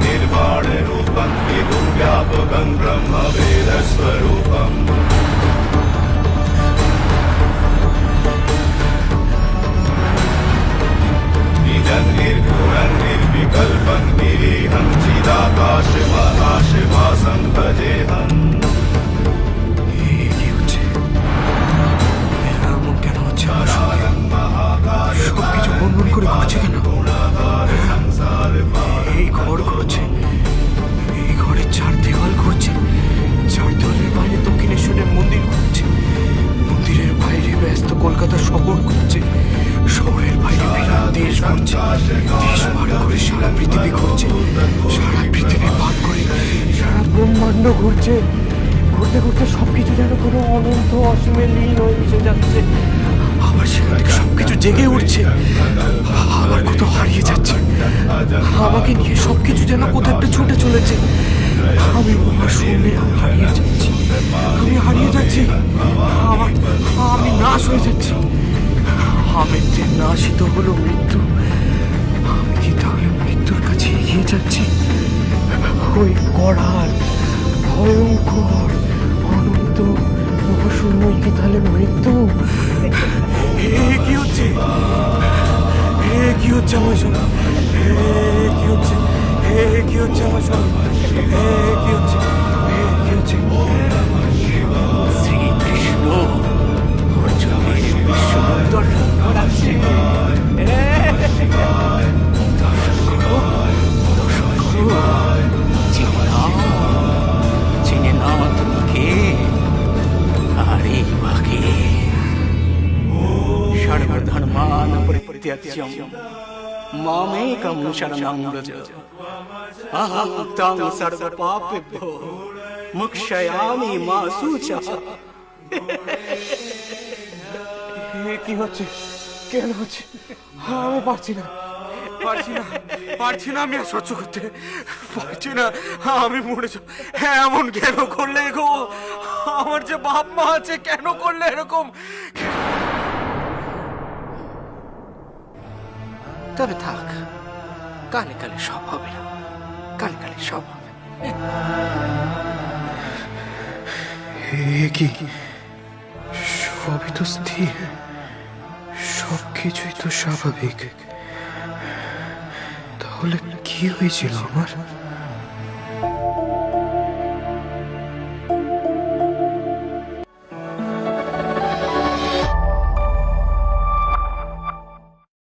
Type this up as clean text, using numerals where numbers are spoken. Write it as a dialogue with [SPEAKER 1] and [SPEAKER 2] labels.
[SPEAKER 1] निर्वाणरूपं विभुं व्यापकं ब्रह्मवेदस्वरूपम् निजं निर्गुणं निर्विकल्पं निरीहं चिदाकाशमहाशिवासं भजेऽहम्।
[SPEAKER 2] সবকিছু বন্ধন করে ঘুরছে কেন? এই ঘর ঘুরছে, এই ঘরের চার দেওয়াল ঘুরছে, চার দেওয়ালের বাইরে দক্ষিণেশ্বরের মন্দির ঘুরছে, মন্দিরের বাইরে ব্যস্ত কলকাতা শহর ঘুরছে, শহরের বাইরে বিরাট দেশ ঘুরছে, দেশ পার করে সারা পৃথিবী ঘুরছে, সারা পৃথিবী পার করে সারা ব্রহ্মাণ্ড ঘুরছে। ঘুরতে ঘুরতে সবকিছু যেন কোনো অনন্ত অসীমে লীন হয়ে মিশে যাচ্ছে। আবার সেখান থেকে সবকিছু জেগে উঠছে, আবার কোথাও হারিয়ে যাচ্ছে। আমাকে নিয়ে সবকিছু যেন কোথাও একটা ছুটে চলেছে। আমি শূন্যে হারিয়ে যাচ্ছি, আমি হারিয়ে যাচ্ছি, আমি নাশ হয়ে যাচ্ছি। আমি যে নাশিত হলো মৃত্যু, আমি কি তাহলে মৃত্যুর কাছে এগিয়ে যাচ্ছি? ওই কড়াল ভয়ঙ্কর অনন্ত মহাশূন্যই কি তাহলে মৃত্যু? কি হচ্ছে? কি হচ্ছে আমার সঙ্গে? কি হচ্ছে? কি হচ্ছে আমার সঙ্গে? কি হচ্ছে? কি হচ্ছে? শ্রীকৃষ্ণ অর্জুনের বিশ্ববন্দর করাচ্ছে। চিনে নাও তুমি কে? আরে বাকে সর্বধর্মান পরিত্যাজ্যম মামেকং শরণং ব্রজ অহং ত্বং সর্বপাপেভ্যো মোক্ষয়ামি মা শুচঃ। কি হচ্ছে? কেন হচ্ছে? আমি পারছি না, পারছি না, আমি আর সহ্য করতে পারছি না। আমি মরে যাব। এমন কেন করলে গো? আমার যে বাপ মা আছে, কেন করলে এরকম? তবে থাক, কালে কালে সব হবে না, কালে কালে সব হবে। কি সবই তো স্থির, সবকিছুই তো স্বাভাবিক। তাহলে কি হয়েছিল আমার?